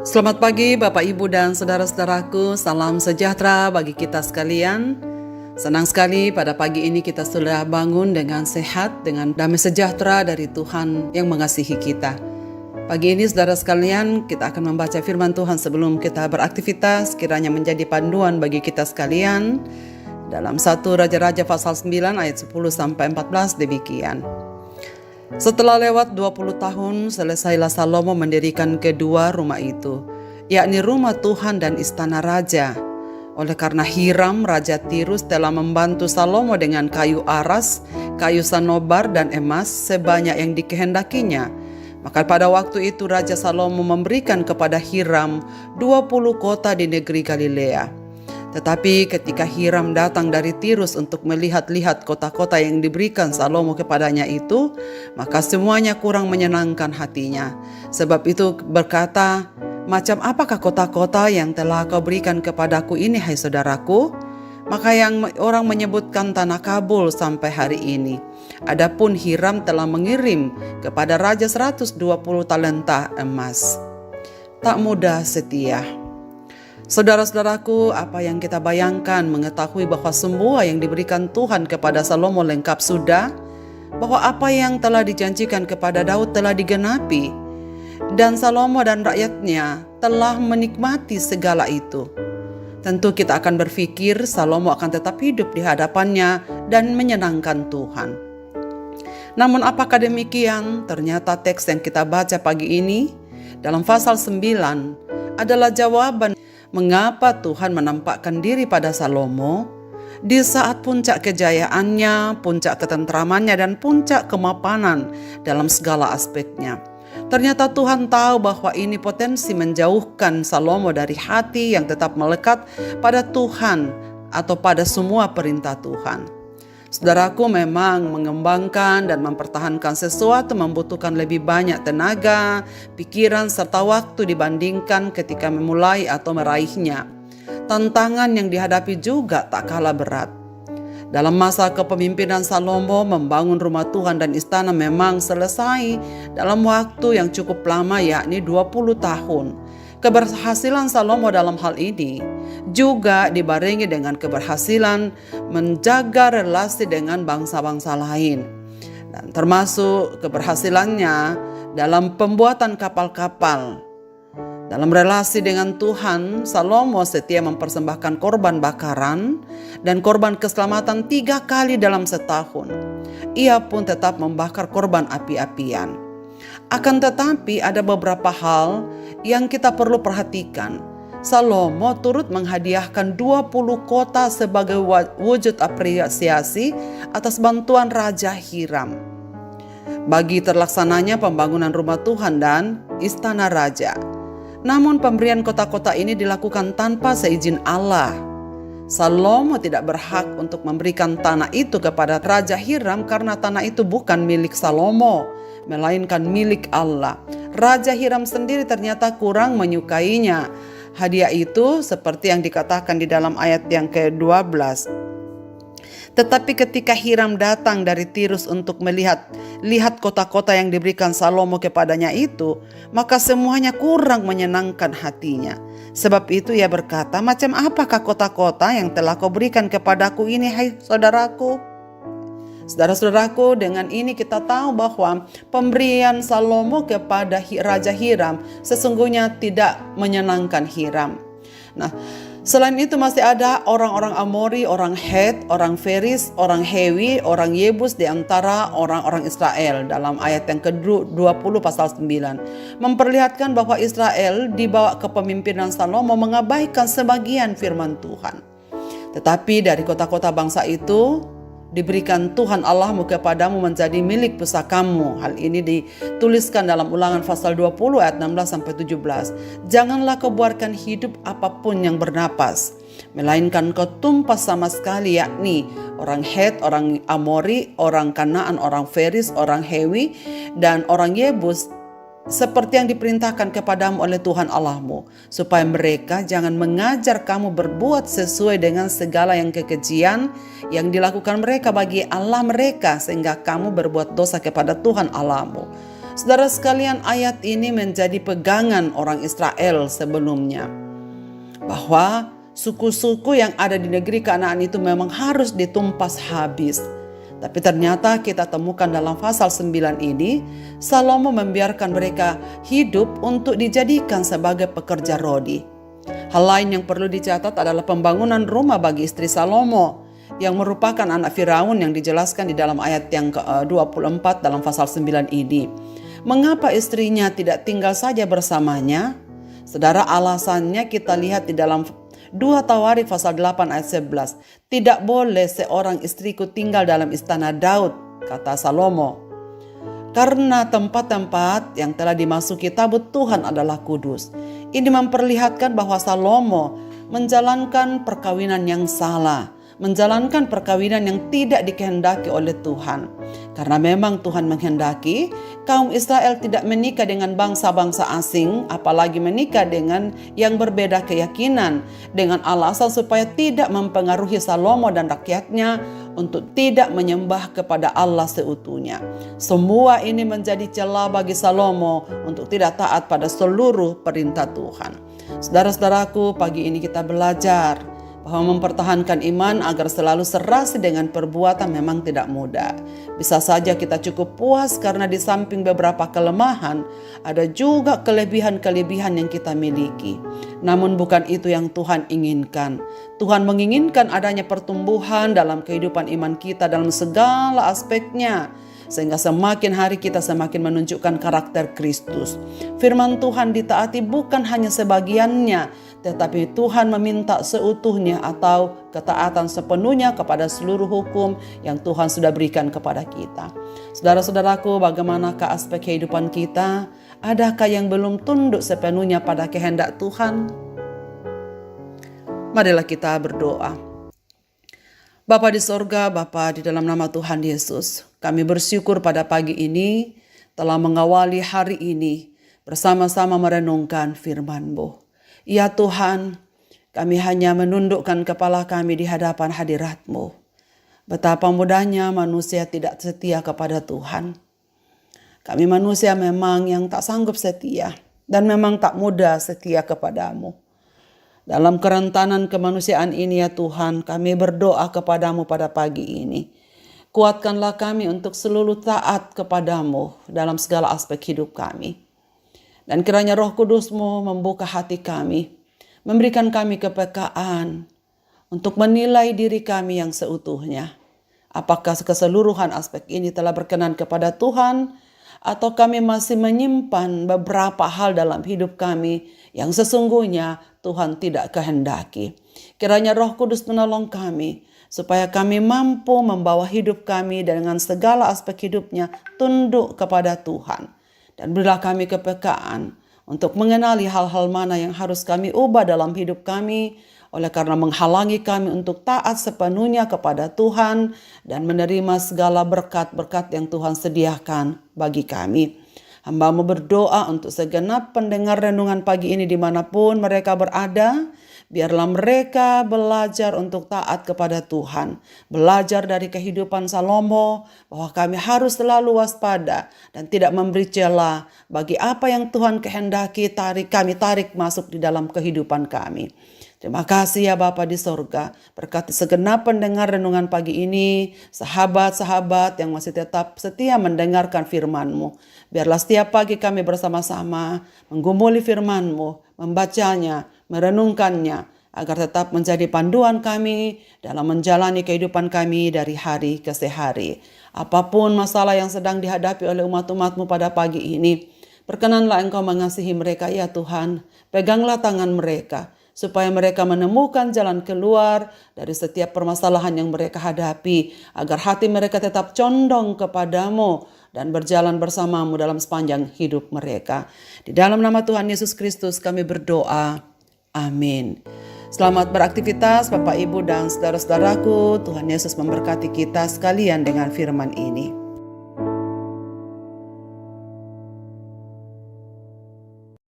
Selamat pagi Bapak Ibu dan saudara-saudaraku, salam sejahtera bagi kita sekalian. Senang sekali pada pagi ini kita sudah bangun dengan sehat, dengan damai sejahtera dari Tuhan yang mengasihi kita. Pagi ini saudara sekalian, kita akan membaca firman Tuhan sebelum kita beraktivitas, kiranya menjadi panduan bagi kita sekalian. Dalam 1 Raja-Raja pasal 9 ayat 10-14 demikian. Setelah lewat 20 tahun, selesailah Salomo mendirikan kedua rumah itu, yakni rumah Tuhan dan istana raja. Oleh karena Hiram, Raja Tirus telah membantu Salomo dengan kayu aras, kayu sanobar dan emas sebanyak yang dikehendakinya. Maka pada waktu itu Raja Salomo memberikan kepada Hiram 20 kota di negeri Galilea. Tetapi ketika Hiram datang dari Tirus untuk melihat-lihat kota-kota yang diberikan Salomo kepadanya itu, maka semuanya kurang menyenangkan hatinya. Sebab itu berkata, "Macam apakah kota-kota yang telah kau berikan kepadaku ini, hai saudaraku?" Maka yang orang menyebutkan tanah Kabul sampai hari ini. Adapun Hiram telah mengirim kepada raja 120 talenta emas. Tak mudah setia. Saudara-saudaraku, apa yang kita bayangkan mengetahui bahwa semua yang diberikan Tuhan kepada Salomo lengkap sudah, bahwa apa yang telah dijanjikan kepada Daud telah digenapi, dan Salomo dan rakyatnya telah menikmati segala itu. Tentu kita akan berpikir Salomo akan tetap hidup di hadapannya dan menyenangkan Tuhan. Namun apakah demikian? Ternyata teks yang kita baca pagi ini dalam pasal 9 adalah jawaban mengapa Tuhan menampakkan diri pada Salomo di saat puncak kejayaannya, puncak ketentramannya, dan puncak kemapanan dalam segala aspeknya. Ternyata Tuhan tahu bahwa ini potensi menjauhkan Salomo dari hati yang tetap melekat pada Tuhan atau pada semua perintah Tuhan. Saudaraku, memang mengembangkan dan mempertahankan sesuatu membutuhkan lebih banyak tenaga, pikiran, serta waktu dibandingkan ketika memulai atau meraihnya. Tantangan yang dihadapi juga tak kalah berat. Dalam masa kepemimpinan Salomo, membangun rumah Tuhan dan istana memang selesai dalam waktu yang cukup lama, yakni 20 tahun. Keberhasilan Salomo dalam hal ini juga dibarengi dengan keberhasilan menjaga relasi dengan bangsa-bangsa lain, dan termasuk keberhasilannya dalam pembuatan kapal-kapal. Dalam relasi dengan Tuhan, Salomo setia mempersembahkan korban bakaran dan korban keselamatan 3 kali dalam setahun. Ia pun tetap membakar korban api-apian. Akan tetapi ada beberapa hal yang kita perlu perhatikan. Salomo turut menghadiahkan 20 kota sebagai wujud apresiasi atas bantuan Raja Hiram bagi terlaksananya pembangunan rumah Tuhan dan istana raja. Namun pemberian kota-kota ini dilakukan tanpa seizin Allah. Salomo tidak berhak untuk memberikan tanah itu kepada Raja Hiram karena tanah itu bukan milik Salomo, melainkan milik Allah. Raja Hiram sendiri ternyata kurang menyukainya hadiah itu, seperti yang dikatakan di dalam ayat yang ke-12. Tetapi ketika Hiram datang dari Tirus untuk melihat kota-kota yang diberikan Salomo kepadanya itu, maka semuanya kurang menyenangkan hatinya. Sebab itu ia berkata, "Macam apakah kota-kota yang telah kau berikan kepadaku ini, hai saudaraku?" Saudara-saudaraku, dengan ini kita tahu bahwa pemberian Salomo kepada Raja Hiram sesungguhnya tidak menyenangkan Hiram. Nah, selain itu masih ada orang-orang Amori, orang Het, orang Feris, orang Hewi, orang Yebus di antara orang-orang Israel dalam ayat yang ke-20 pasal 9. Memperlihatkan bahwa Israel di bawah kepemimpinan Salomo mengabaikan sebagian firman Tuhan. Tetapi dari kota-kota bangsa itu diberikan Tuhan Allahmu kepadamu menjadi milik pusakamu. Hal ini dituliskan dalam Ulangan pasal 20 ayat 16-17. Janganlah kau biarkan hidup apapun yang bernapas, melainkan kau tumpas sama sekali, yakni orang Het, orang Amori, orang Kanaan, orang Feris, orang Hewi, dan orang Yebus, seperti yang diperintahkan kepadamu oleh Tuhan Allahmu, supaya mereka jangan mengajar kamu berbuat sesuai dengan segala yang kekejian yang dilakukan mereka bagi Allah mereka, sehingga kamu berbuat dosa kepada Tuhan Allahmu. Saudara sekalian, ayat ini menjadi pegangan orang Israel sebelumnya, bahwa suku-suku yang ada di negeri Kanaan itu memang harus ditumpas habis. Tapi ternyata kita temukan dalam pasal 9 ini, Salomo membiarkan mereka hidup untuk dijadikan sebagai pekerja rodi. Hal lain yang perlu dicatat adalah pembangunan rumah bagi istri Salomo, yang merupakan anak Firaun yang dijelaskan di dalam ayat yang ke-24 dalam pasal 9 ini. Mengapa istrinya tidak tinggal saja bersamanya? Saudara, alasannya kita lihat di dalam 2 Tawarikh pasal 8 ayat 11. Tidak boleh seorang istriku tinggal dalam istana Daud, kata Salomo. Karena tempat-tempat yang telah dimasuki tabut Tuhan adalah kudus. Ini memperlihatkan bahwa Salomo menjalankan perkawinan yang salah, menjalankan perkawinan yang tidak dikehendaki oleh Tuhan. Karena memang Tuhan menghendaki kaum Israel tidak menikah dengan bangsa-bangsa asing, apalagi menikah dengan yang berbeda keyakinan, dengan alasan supaya tidak mempengaruhi Salomo dan rakyatnya untuk tidak menyembah kepada Allah seutuhnya. Semua ini menjadi celah bagi Salomo untuk tidak taat pada seluruh perintah Tuhan. Saudara-saudaraku, pagi ini kita belajar bahwa mempertahankan iman agar selalu serasi dengan perbuatan memang tidak mudah. Bisa saja kita cukup puas karena di samping beberapa kelemahan, ada juga kelebihan-kelebihan yang kita miliki. Namun bukan itu yang Tuhan inginkan. Tuhan menginginkan adanya pertumbuhan dalam kehidupan iman kita dalam segala aspeknya, sehingga semakin hari kita semakin menunjukkan karakter Kristus. Firman Tuhan ditaati bukan hanya sebagiannya, tetapi Tuhan meminta seutuhnya atau ketaatan sepenuhnya kepada seluruh hukum yang Tuhan sudah berikan kepada kita. Saudara-saudaraku, bagaimanakah aspek kehidupan kita? Adakah yang belum tunduk sepenuhnya pada kehendak Tuhan? Marilah kita berdoa. Bapa di sorga, Bapa di dalam nama Tuhan Yesus, kami bersyukur pada pagi ini telah mengawali hari ini bersama-sama merenungkan firman-Mu. Ya Tuhan, kami hanya menundukkan kepala kami di hadapan hadirat-Mu. Betapa mudahnya manusia tidak setia kepada Tuhan. Kami manusia memang yang tak sanggup setia dan memang tak mudah setia kepada-Mu. Dalam kerentanan kemanusiaan ini ya Tuhan, kami berdoa kepada-Mu pada pagi ini. Kuatkanlah kami untuk selalu taat kepada-Mu dalam segala aspek hidup kami. Dan kiranya Roh Kudus-Mu membuka hati kami, memberikan kami kepekaan untuk menilai diri kami yang seutuhnya. Apakah keseluruhan aspek ini telah berkenan kepada Tuhan, atau kami masih menyimpan beberapa hal dalam hidup kami yang sesungguhnya Tuhan tidak kehendaki. Kiranya Roh Kudus menolong kami supaya kami mampu membawa hidup kami dengan segala aspek hidupnya tunduk kepada Tuhan. Dan berilah kami kepekaan untuk mengenali hal-hal mana yang harus kami ubah dalam hidup kami, oleh karena menghalangi kami untuk taat sepenuhnya kepada Tuhan dan menerima segala berkat-berkat yang Tuhan sediakan bagi kami. Hamba-Mu berdoa untuk segenap pendengar renungan pagi ini dimanapun mereka berada. Biarlah mereka belajar untuk taat kepada Tuhan. Belajar dari kehidupan Salomo bahwa kami harus selalu waspada dan tidak memberi celah bagi apa yang Tuhan kehendaki kami tarik masuk di dalam kehidupan kami. Terima kasih ya Bapa di sorga. Berkati segenap pendengar renungan pagi ini, sahabat-sahabat yang masih tetap setia mendengarkan firman-Mu. Biarlah setiap pagi kami bersama-sama menggumuli firman-Mu, membacanya, merenungkannya, agar tetap menjadi panduan kami dalam menjalani kehidupan kami dari hari ke hari. Apapun masalah yang sedang dihadapi oleh umat-umat-Mu pada pagi ini, perkenanlah Engkau mengasihi mereka ya Tuhan. Peganglah tangan mereka, supaya mereka menemukan jalan keluar dari setiap permasalahan yang mereka hadapi, agar hati mereka tetap condong kepadamu dan berjalan bersamamu dalam sepanjang hidup mereka. Di dalam nama Tuhan Yesus Kristus kami berdoa. Amin. Selamat beraktivitas Bapak, Ibu, dan saudara-saudaraku. Tuhan Yesus memberkati kita sekalian dengan firman ini.